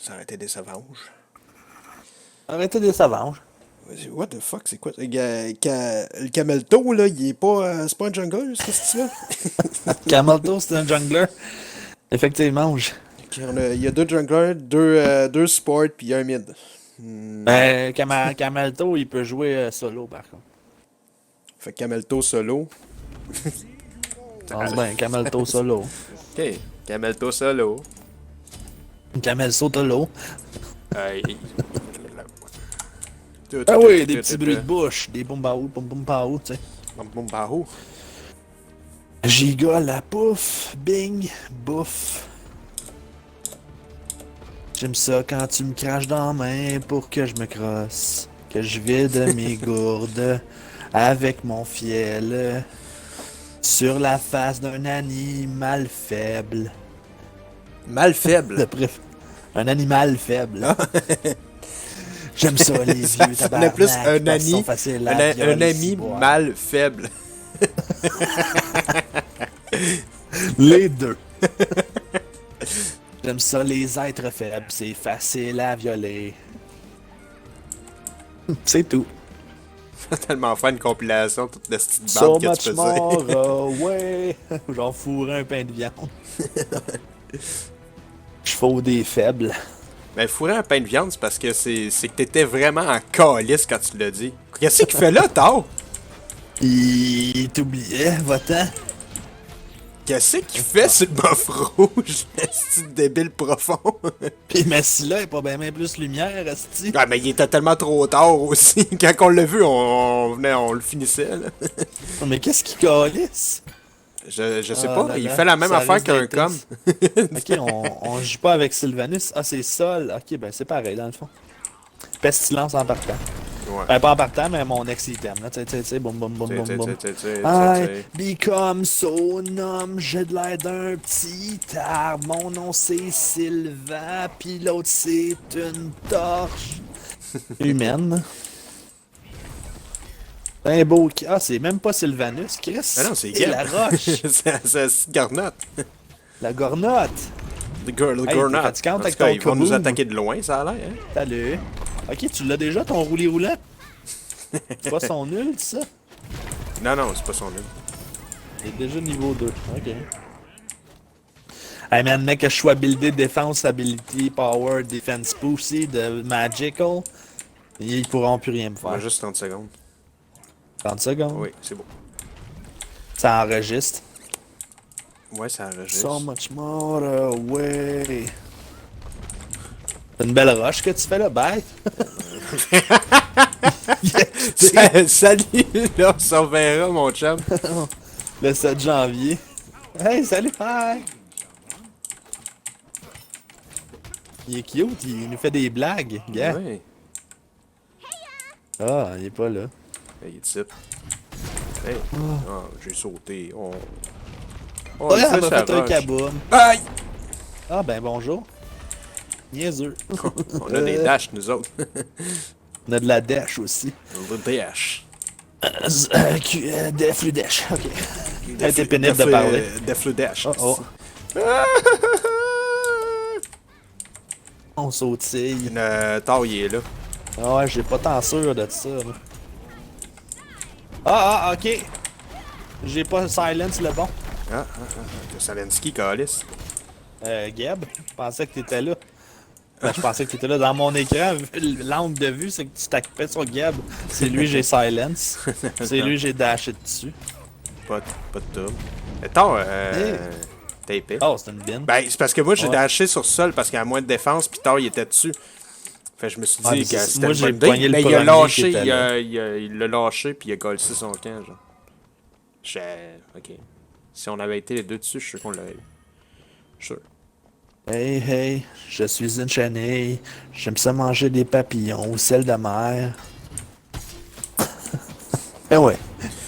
Ça aurait été des sauvages. Arrêtez des sauvages. Vas-y, what the fuck, c'est quoi? Le Camelto, là, il est pas. C'est pas un jungle, c'est ce que tu veux? Camelto, c'est un jungler. Effectivement. Il y a deux junglers, deux supports, puis il y a un mid. Ben, Camelto, il peut jouer solo, par contre. Fait que Camelto solo. Pense bien, Camelto solo. Ok, Camelto solo. Camelto solo. Hey. Ah oui, des petits bruits de bouche, des boum boum tu sais. Boum bahou. Giga la pouf, bing, bouffe. J'aime ça quand tu me craches dans la main pour que je me crosse. Que je vide mes gourdes avec mon fiel sur la face d'un animal faible. Mal faible. Un animal faible. J'aime ça, les Ça vieux sonnait tabarnak. plus un ami mal faible. Les deux. J'aime ça, les êtres faibles. C'est facile à violer. C'est tout. Tellement faire une compilation de toute la petite So bande que much tu faisais. more away. Genre fourrer un pain de viande. Je fous des faibles. Ben, fourrer un pain de viande, c'est parce que c'est que t'étais vraiment en calice quand tu l'as dit. Qu'est-ce qu'il fait là, Thor? Il t'oubliait, va-t'en. Qu'est-ce qu'il fait sur le bof rouge? C'est débile profond. Pis mais si là, il est pas bien plus lumière, esti. Ah, mais il était tellement trop tard aussi. Quand on l'a vu, on le finissait, là. Mais qu'est-ce qu'il calisse? Je sais Ah pas, là il là, fait la même ça affaire risque qu'un d'être com. Ok, on joue pas avec Sylvanus. Ah, c'est Sol. Ok, ben c'est pareil dans le fond. Pestilence en partant. Ouais. Ben, pas en partant, mais mon ex-item, là. Tu sais, boum, boum, boum, boum, boum. T'sais. I become so numb, j'ai de l'air d'un petit arbre. Mon nom c'est Sylvain, pis l'autre c'est une torche humaine. Un beau. Ah, c'est même pas Sylvanus, Chris. Ah non, c'est Et la roche. c'est Garnotte. La gornotte. Le Hey, Garnotte. t'es fatigante En avec tout cas, ton ils vont nous kaboom. attaquer de loin, ça a l'air, hein? Salut. Ok, tu l'as déjà ton roulis roulant? C'est pas son nul, ça? Non, c'est pas son nom. Il est déjà niveau 2. Ok. Hey man, mec, que je sois buildé défense, ability, power, defense aussi de magical, ils pourront plus rien me faire. Juste 30 secondes. 30 secondes. Oui, c'est bon. Ça enregistre. Ouais, ça enregistre. So much more away. C'est une belle roche que tu fais là, bye. Salut, là, on se reverra, mon chum. Le 7 janvier. Hey, salut, hi! Il est cute, il nous fait des blagues, gars. Ouais, Ah, il est pas là. il est type. Hey, ah, j'ai sauté. Oh, Oh, il elle m'a sa fait un roche. kaboom. Aïe! Ah, ben bonjour. Niaiseux. On a des dashs, nous autres. On a de la dash aussi. Le dash. Def le dash, ok. Ça a été pénible de parler. Def le dash. Oh, oh. On sautille. Thor, il est là. Ah ouais, j'ai pas tant sûr de ça. Là. Ah, ok. J'ai pas silence le bon. Salensky, Calis. Gab, je pensais que t'étais là. Ben, je pensais que t'étais là dans mon écran. L'angle de vue, c'est que tu t'occupais sur Gab. C'est lui, j'ai silence. C'est lui, j'ai dashé dessus. Pas de tube. Thor, t'es épais. Oh, c'est une bine. Ben, c'est parce que moi, j'ai Ouais. dashé sur sol parce qu'il y a moins de défense, puis Thor, il était dessus. Fait que je me suis dit Ouais, mais que c'est- c'était moi, une j'ai bonne idée. poigné le Mais il a premier lâché, qui était là. il l'a lâché, puis il a collé son camp, genre. Ok. Si on avait été les deux dessus, je suis sûr qu'on l'aurait eu. Je suis sûr. Hey, je suis une chenille. J'aime ça manger des papillons ou celles de mer. Eh ouais.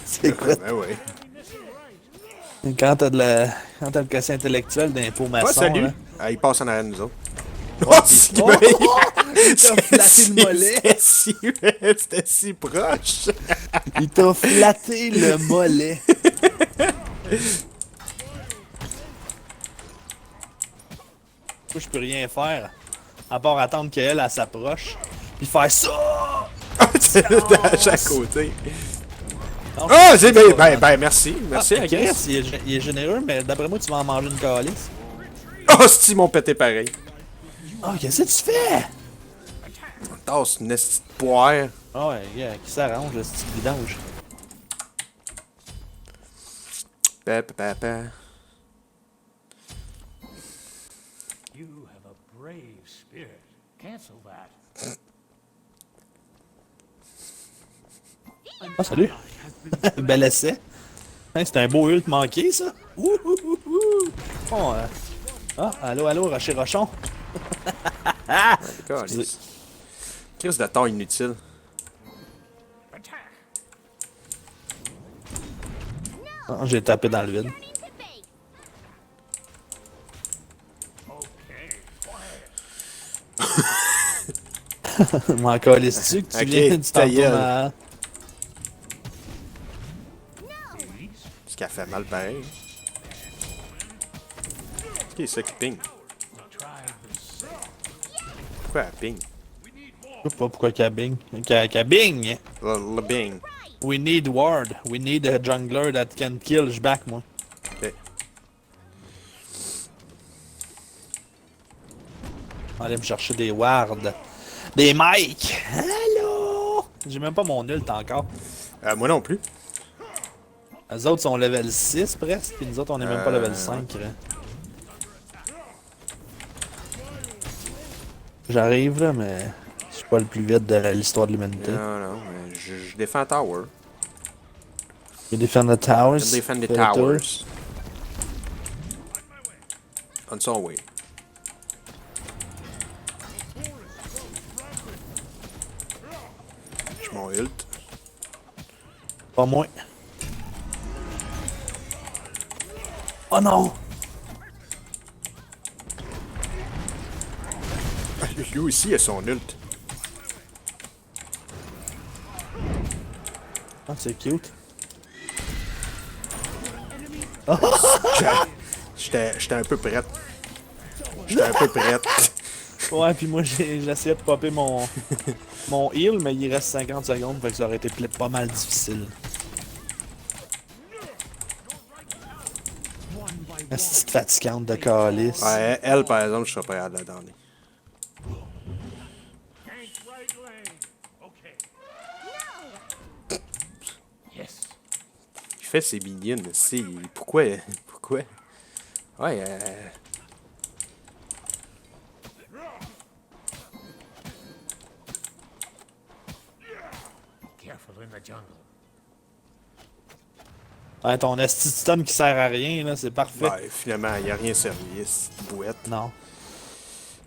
C'est quoi? Ben ouais. Quand t'as le quotient intellectuel d'impôt maçon, Ouais, salut. là. Ah, il passe en arrière de nous autres. Oh, Oh, c'est oh, il t'a flatté le mollet. C'était si proche. Il t'a flatté le mollet. Moi, je peux rien faire. À part attendre qu'elle elle s'approche. Puis faire ça! À chaque côté. Non, Ah, je sais c'est pas. ben, merci. Merci, Ah, I guess. Chris, il est généreux, mais d'après moi, tu vas en manger une calice. Oh, c'est ils m'ont pété pareil. Ah, qu'est-ce que tu fais? Tasse une esti de poire. Ah ouais, yeah, qui s'arrange, le petit vidange. Pa. You have a brave spirit. Cancel that. Ah, salut! Bel essai. Hein, c'est un beau ult manqué, ça. Ouh, ouh, ouh, ouh. Bon, Ah, allô, Rocher Rochon. Calice. Crise de temps inutile. Attack. Ah, j'ai tapé dans le vide. Okay. M'en calisses-tu que tu Ok, viens du ta temps gueule. à... Ce qui a fait mal pareil. Qui est ça qui ping? Pourquoi elle ping? Je sais pas pourquoi Cabing. Cabing! Le bing. We need ward. We need a jungler that can kill. Je back, moi. Ok. Allez me chercher des wards. Des mics! Allô! J'ai même pas mon ult encore. Moi non plus. Les autres sont level 6 presque, puis nous autres on est même pas level 5. Là. J'arrive là, mais je suis pas le plus vite de l'histoire de l'humanité. Non, mais je défends Tower. You defend the towers. Je défends les the towers. On son way. Je m'en ult. Pas moi. Oh non! Lui aussi il a son ult. Ah, c'est cute. J'étais un peu prête. J'étais un peu prête. Ouais, puis moi j'ai essayé de popper mon heal, mais il reste 50 secondes, fait que ça aurait été pas mal difficile. La petite fatigante de calice. Ouais, elle par exemple, je serais pas capable de la donner. Tank right lane. Okay. Yes. Il fait ses minions, c'est. Pourquoi? Pourquoi? Ouais, Careful in the jungle. Ouais, ton esti de stun qui sert à rien, là, c'est parfait. ben, finalement, il a rien servi, cette bouette. Non.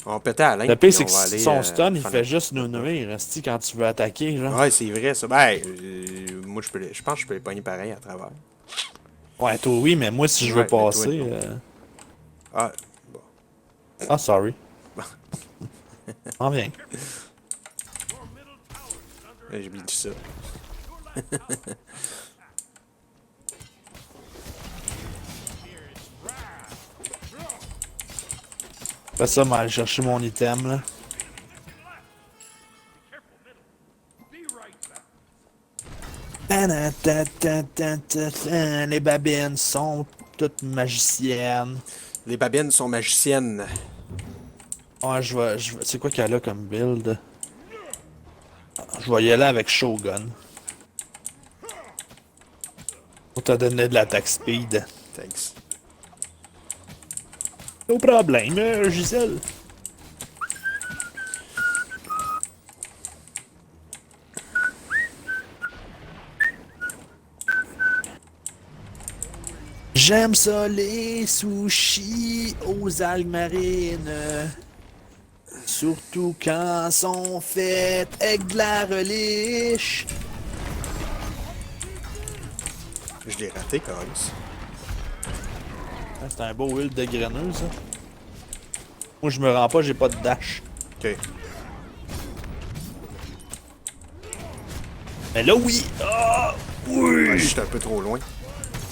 On pétait à l'in. Le pire, c'est que son stun, il fait juste nous nuire, esti, quand tu veux attaquer, genre. Ouais, c'est vrai, ça. Ben, moi, je pense que je peux les pogner pareil à travers. Ouais, toi oui, mais moi, si je veux Ouais, mais toi, passer... non. Ah, bon. Ah, sorry. En viens. J'ai oublié ça. Fais ça, mais aller chercher mon item, là. Les babines sont toutes magiciennes. Les babines sont magiciennes. Ouais, je vais... C'est quoi qu'elle a comme build? Je vais y aller avec Shogun. Pour te donner de l'attaque speed. Thanks. No problème, Gisèle. J'aime ça les sushis aux algues marines. Surtout quand sont faites avec de la reliche. Je l'ai raté, Carlis. C'est un beau ult de graineuse, ça. Moi, je me rends pas, j'ai pas de dash. Ok. Mais là, oui! Ah! Oui! Ouais, j'étais un peu trop loin.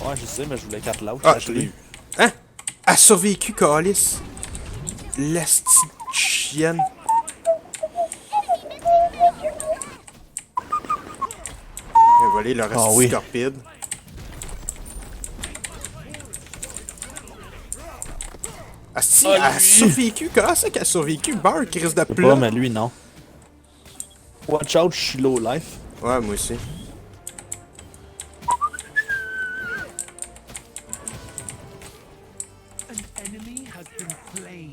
Ouais, je sais, mais je voulais 4 l'autre. Ah, je l'ai eu. Hein? Elle a survécu, Carlis. L'asti chienne. Il a volé le reste Ah du oui. scorpide. Ah si, elle a lui. survécu. Comment ça qu'elle a survécu? Beurre qui risque de Je sais pas, plat. mais lui, non. Watch out, je suis low life. Ouais, moi aussi. An enemy has been slain.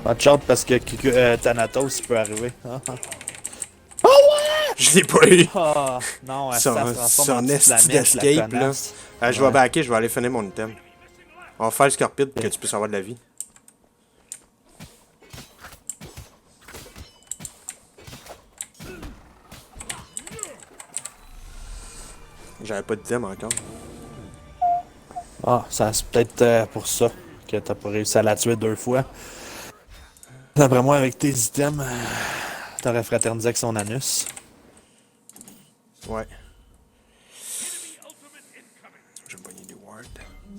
Watch out parce que Thanatos peut arriver. Ah, ah. Je l'ai pas eu. Ah, non, ça se transforme Son en petite esti planète, la d'escape, là. connasse. Je vais backer, je vais aller finir mon item. On va faire le scorpide pour que tu puisses avoir de la vie. J'avais pas d'item encore. Ah, ça c'est peut-être pour ça que t'as pas réussi à la tuer 2 fois. D'après moi, avec tes items, t'aurais fraternisé avec son anus. Ouais. Je vais me pogner des wards.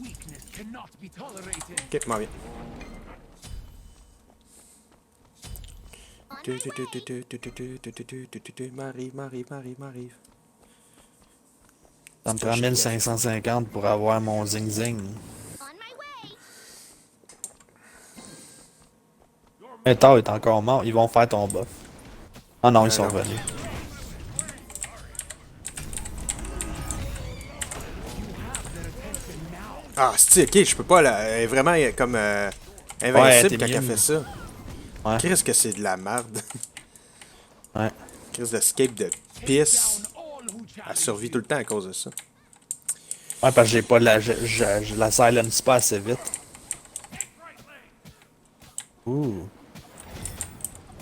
Weakness cannot be tolerated. Ok, m'en viens. M'arrive. Ça me prend 1550 pour avoir mon zing-zing. Et Thor est encore mort, ils vont faire ton buff. Ah non, ils sont non. revenus. Ah, c'est ok, je peux pas là. Elle est vraiment comme invincible Ouais, quand t'es elle mine. fait ça. Ouais. Qu'est-ce que c'est de la merde? Ouais. Qu'est-ce d'escape de pisse? Down all who Elle challenge. survit tout le temps à cause de ça. Ouais, parce que j'ai pas la. Je la silence pas assez vite. Ouh.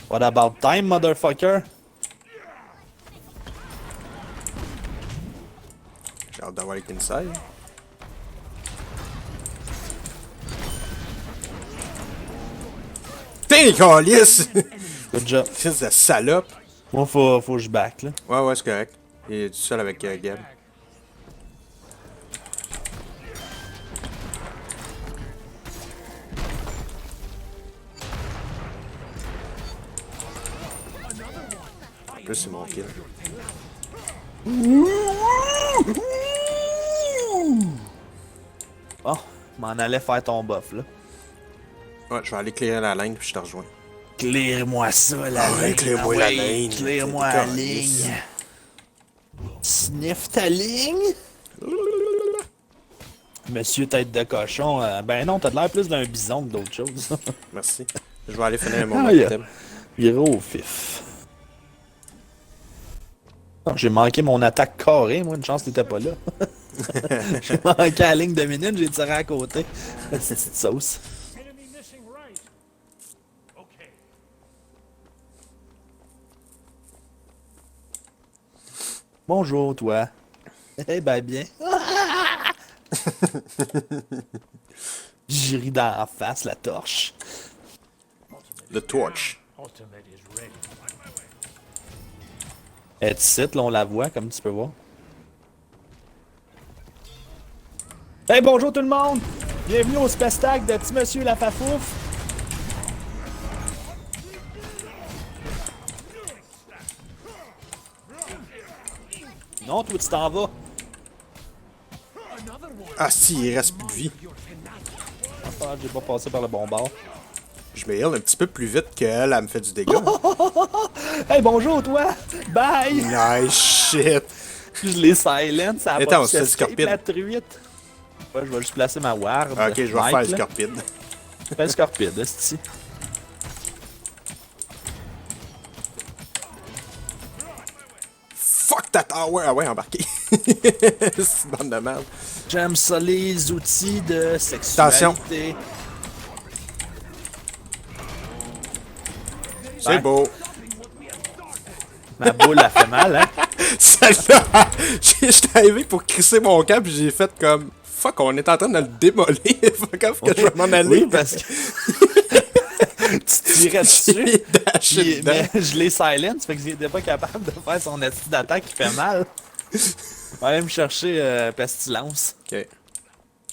What about time, motherfucker? J'ai hâte d'avoir les inside. Putain, calice! Good job. Fils de salope! Moi, faut que je back, là. Ouais, c'est correct. Il est tout seul avec Gab. En plus, c'est mon kill. Bon, m'en allais faire ton buff, là. Ouais, je vais aller clairer la ligne puis je te rejoins. Clear-moi ça, la Ah ouais, ligne. clear-moi la ligne. Clear-moi T'es la calisse. ligne. Sniff ta ligne. Monsieur tête de cochon, ben non, t'as de l'air plus d'un bison que d'autre chose. Merci. Je vais aller finir mon Ah, item. Gros fif. Ah, j'ai manqué mon attaque carrée, moi, une chance que t'étais pas là. J'ai manqué la ligne de minute, j'ai tiré à côté. Petite sauce. Enemy missing right. Okay. Bonjour, toi. Eh ben bien. J'ai ri dans la face, la torche. Le torch. Ultimate is ready. Elle est ici, là, on la voit, comme tu peux voir. Hey, bonjour tout le monde! Bienvenue au spectacle de Petit Monsieur la Fafouf. Non, toi, tu t'en vas. Ah si, il reste plus de vie. Ah, j'ai pas passé par le bon bord. Je me heal un petit peu plus vite qu'elle, elle me fait du dégât. Hey, bonjour, toi! Bye! Nice shit. Je l'ai silent, ça a Attends, pas pu c'est le escape, scorpion. la truite. Ouais, je vais juste placer ma ward. Ok, je vais Mike, faire le là. scorpide. Fais le scorpion, esti. Fuck ta tower! Ah ouais, embarqué. C'est une bande de merde. J'aime ça les outils de sexualité. Attention. C'est Ouais. beau. Ma boule a fait mal, hein? Celle-là, j'étais arrivé pour crisser mon camp puis j'ai fait comme fuck, on est en train de le démolir. Fuck off que je vais m'en aller. Oui, parce que tu tirais dessus. J'ai dashé Puis, dedans. mais je l'ai silent, ça fait que j'étais pas capable de faire son esti d'attaque qui fait mal. On va aller me chercher pestilence. Ok.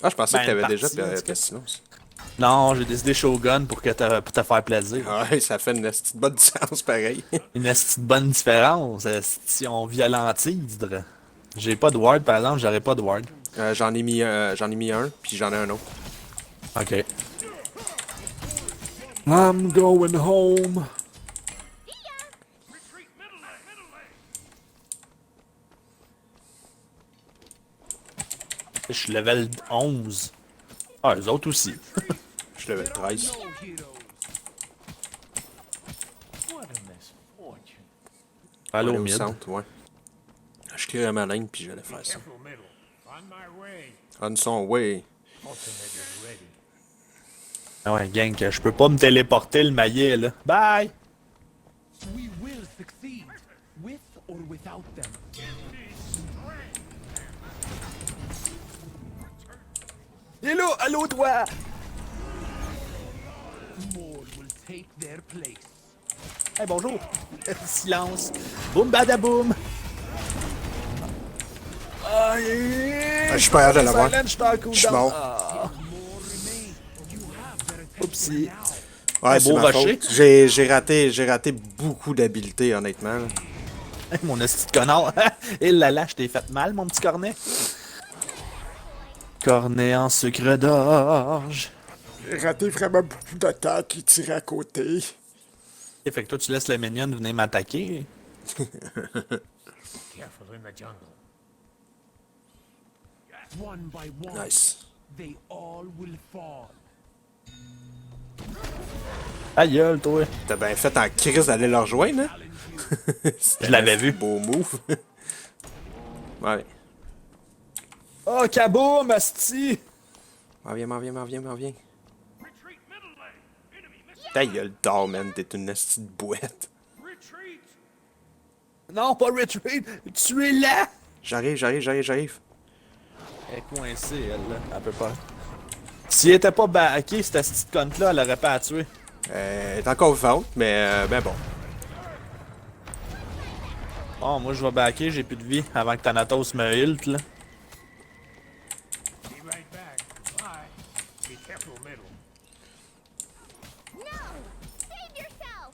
Ah, je pensais Ben, que t'avais une déjà partie, en tout cas. pestilence. Non, j'ai décidé Shogun pour pour te faire plaisir. Ouais, ça fait une petite bonne différence pareil. Une petite bonne différence, si on violentise. J'ai pas de ward, par exemple, j'aurais pas de ward. J'en ai mis un, puis j'en ai un autre. Ok. I'm going home. Je suis level 11. Ah, eux autres aussi. Je suis level 13. No heroes. What a misfortune. Allô, Aller au mid. centre, ouais. Je clear ma ligne, puis j'allais faire ça. Careful, middle. On my way. On son way. Ultimate is ready. Ah ouais, gang, je peux pas me téléporter le maillet, là. Bye! We will succeed, with or without them. Il est là! Allô, toi! More will take their place. Hey, bonjour! Silence! Boum badaboum! Ah, Je suis pas capable de l'avoir. Je suis mort. More remain. You have their attention Oupsie. now. Ouais, c'est beau ma rocher. faute. J'ai raté beaucoup d'habiletés, honnêtement. Là. Hey, mon esti de connard! Et là là, je t'ai fait mal, mon petit cornet! Cornet en sucre d'orge! J'ai raté vraiment beaucoup d'attaques qui tiraient à côté. Et fait que toi, tu laisses les minions venir m'attaquer. Careful in the jungle. One by one, Nice. they all will fall. Ta gueule, toi! T'as bien fait en crise d'aller leur rejoindre, hein? Je l'avais vu. Beau move. Ouais. Oh, kaboum, asti! M'en viens. Ta gueule d'or, man. T'es une esti de boîte. Non, pas retreat! Tu es là! J'arrive. Elle est coincée, elle, là. Elle peut pas. Si elle était pas backée, cette petite conne-là, elle aurait pas à tuer. Elle est encore vivante, mais ben bon. Oh, moi, je vais backer, j'ai plus de vie avant que Thanatos me ult, là. Be right back. Bye. Be careful, middle. No! Save yourself!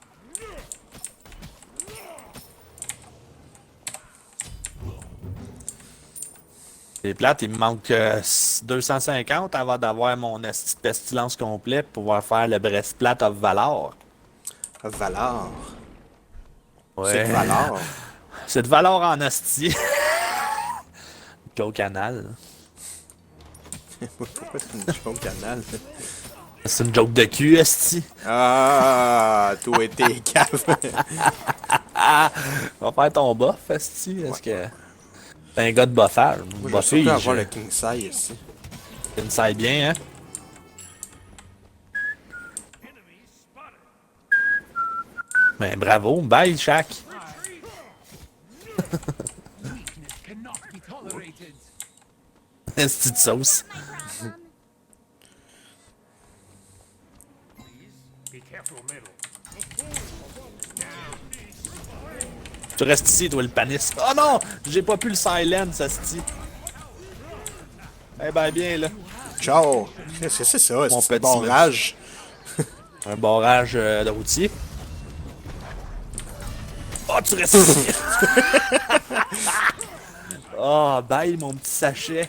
C'est plate, il me manque 250 avant d'avoir mon esti de pestilence complet pour pouvoir faire le breastplate of Valor. Valor. Ouais. C'est de Valor. C'est de Valor en esti. Go canal. Pourquoi c'est une joke canal? C'est une joke de cul, esti. Ah, toi et tes caves. On va faire ton buff, esti. Est-ce que. T'es un gars de buffage. Moi, je vais Buffy, surtout avoir le King Sai ici. Tu me sais bien, hein? Ben bravo, bye, Shaq. Weakness cannot be tolerated. Esti de sauce. Problem? Be careful, middle. Tu restes ici, toi, le panis. Oh non! J'ai pas pu le silence, esti. Eh ben bien, là. Ciao! C'est ça, Mon c'est petit barrage. Un barrage de routier. Oh, tu restes ici! Oh, bye, mon petit sachet.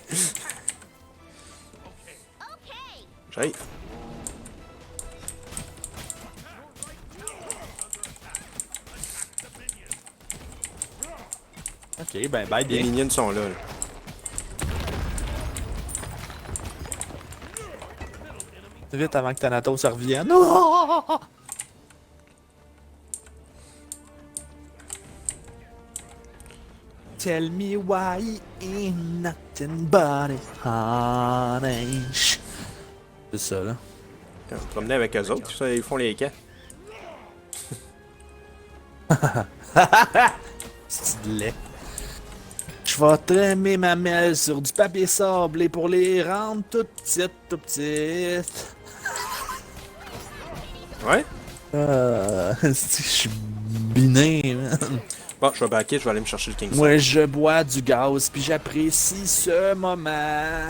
Okay! J'arrive. Ok, ben bye Les bien. minions sont là. Vite avant que Thanatos revienne. Oh! Tell me why you ain't nothing but a honey. C'est ça, là. On se promenait avec eux autres, ça, ils font les camps. C'est de lait. Je vais trémer ma mêle sur du papier sablé pour les rendre toutes petites. Ouais? Je suis biné, man. Bon, je vais backer, je vais aller me chercher le King Sai. Moi, je bois du gaz, puis j'apprécie ce moment.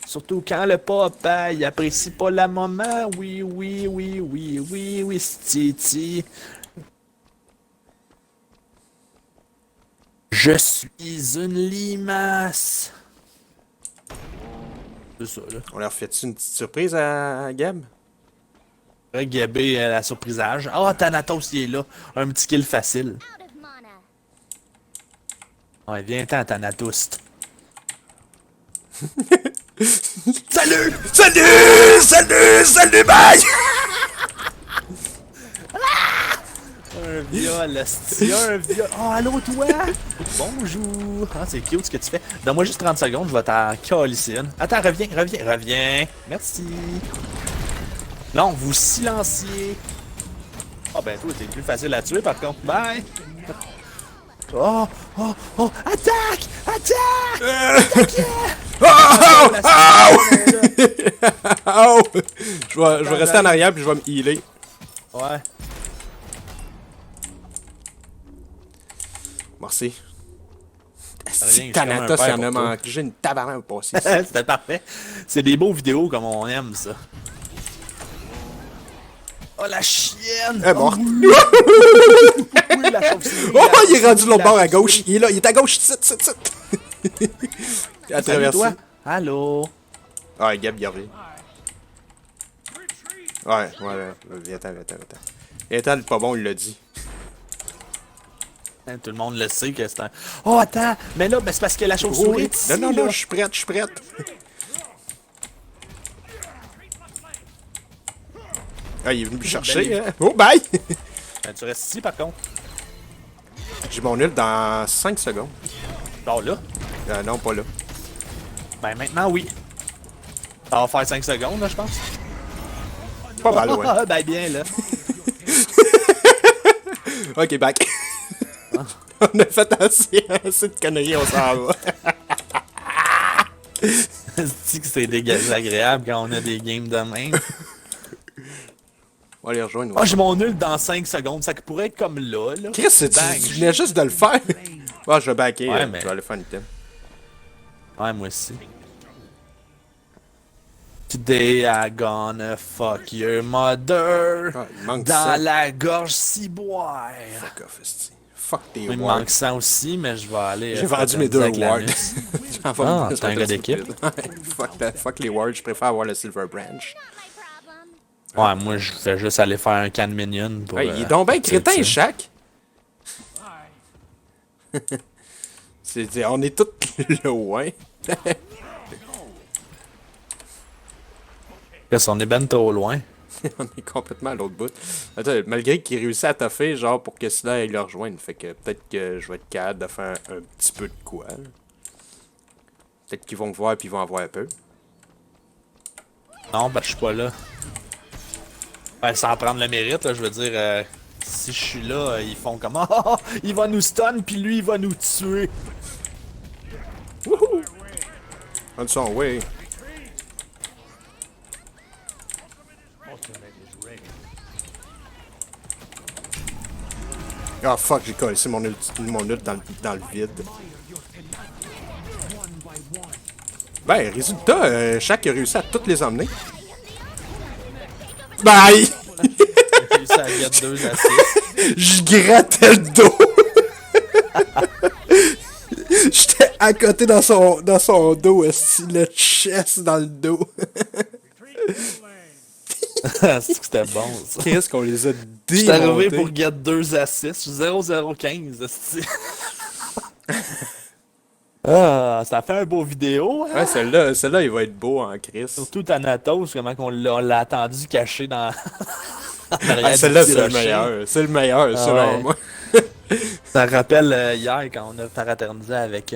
Surtout quand le papa, il apprécie pas la maman. Oui, oui, oui, oui, oui, oui, Titi. Je suis une limace. C'est ça, là. On leur fait-tu une petite surprise à Gab? Gabé, la surprisage. Ah, Thanatos, il est là. Un petit kill facile. Out of mana. Ouais, viens-t'en, Thanatos. Salut! Salut! Salut! Salut, bye! Un viol, hostie, un viol. Oh, allô, toi? Bonjour. Ah, c'est cute ce que tu fais. Donne-moi juste 30 secondes, je vais t'en calisser une. Attends, reviens. Merci. Non, vous silenciez. Ah, ben, toi, t'es plus facile à tuer, par contre. Bye. Oh, attaque! Oh! Je vais rester en arrière puis je vais me healer. Ouais. Merci. Rien, je Si suis comme un Thanatos, père il en a pour toi. manqué. J'ai une tabarnak passée. C'était parfait. C'est des beaux vidéos comme on aime ça. Oh la chienne! Elle est morte. Oui, la chauve-souris, Oh, la il est rendu chauve-souris, l'autre la bord à chauve-souris. gauche. Il est là, il est à gauche. Il a Salut traversé. toi. Allô? Ah, Gab, il revient. Ouais. Viens-t'en. Viens-t'en, le pas bon, il l'a dit. Hein, tout le monde le sait que c'est un... Oh, attends! Mais là, ben, c'est parce que la chauve-souris est ici, Non, là. je suis prête. Ah, il est venu me chercher, hein. Oh, bye! Ben, tu restes ici, par contre. J'ai mon nul dans 5 secondes. Bon, là. Non, pas là. Ben, maintenant, oui. Ça va faire 5 secondes, là, je pense. Pas mal, ouais. Ah, ben, bien, là. Ok, back. On a fait assez de conneries, on s'en va. C'est que c'est désagréable quand on a des games de même. On va les rejoindre. Oh, j'ai mon nul dans 5 secondes. Ça pourrait être comme là, là. Chris, Bang. tu venais juste de le faire. Ah, je vais backer. Ouais, mais- Je vais aller faire une item. Ouais, moi aussi. Today I gonna fuck your mother. Ah, il manque Dans ça. la gorge ciboire. Fuck off, esti. Fuck tes Il me wards. manque ça aussi, mais je vais aller. J'ai vendu mes 2 avec la wards. nuit. J'en vais Ah, me t'es un gars d'équipe. Fuck les wards, je préfère avoir le Silver Branch. Not my problem. Ouais, moi je fais juste aller faire un can minion pour. Ouais, il est donc bien crétin, ça. Shaq. On est tous loin. Qu'est-ce qu'on est ben trop loin. On est complètement à l'autre bout. Attends, malgré qu'il réussit à toffer, genre pour que cela aille le rejoindre. Fait que peut-être que je vais être capable de faire un petit peu de quoi. Là. Peut-être qu'ils vont me voir puis ils vont en voir un peu. Non, ben je suis pas là. Ben, sans prendre le mérite, là, je veux dire, si je suis là, ils font comme oh, il va nous stun puis lui il va nous tuer. Wouhou! On son way. Ah fuck, j'ai collé mon ult dans le vide. Ben, résultat, Shaq a réussi à toutes les emmener. Bye! J'ai réussi à get 2 assists. Je grattais le dos! J'étais à côté dans son dos, esti, le chest dans le dos. C'est que c'était bon ça. Qu'est-ce qu'on les a J'étais arrivé démontés? pour get 2 assists, je suis 0-0-15, esti. Ah, ça fait un beau vidéo, hein? Ouais, celle-là, il va être beau en Chris. Surtout Thanatos, comment qu'on l'a attendu caché dans... en arrière Ah, du celle-là, petit c'est le rocher. meilleur. C'est le meilleur, Ah selon ouais. moi. Ça rappelle hier quand on a fraternisé avec...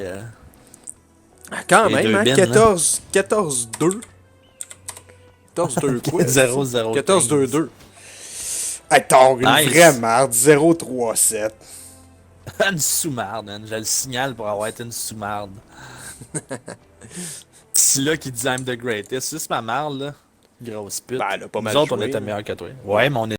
Quand Les même, deux hein? bins, 14-2. 14-2 quoi? 0-0. 14-2-2. Hey, t'as une Nice. vraie merde. 0-3-7. Une sous-marde, hein. Je le signale pour avoir été une sous-marde. C'est là qui dit I'm the greatest. C'est juste ma marde, là. Grosse pute. Ben, elle a pas mal Nous autres, on joué, était là. meilleurs que toi. Ouais, mais on est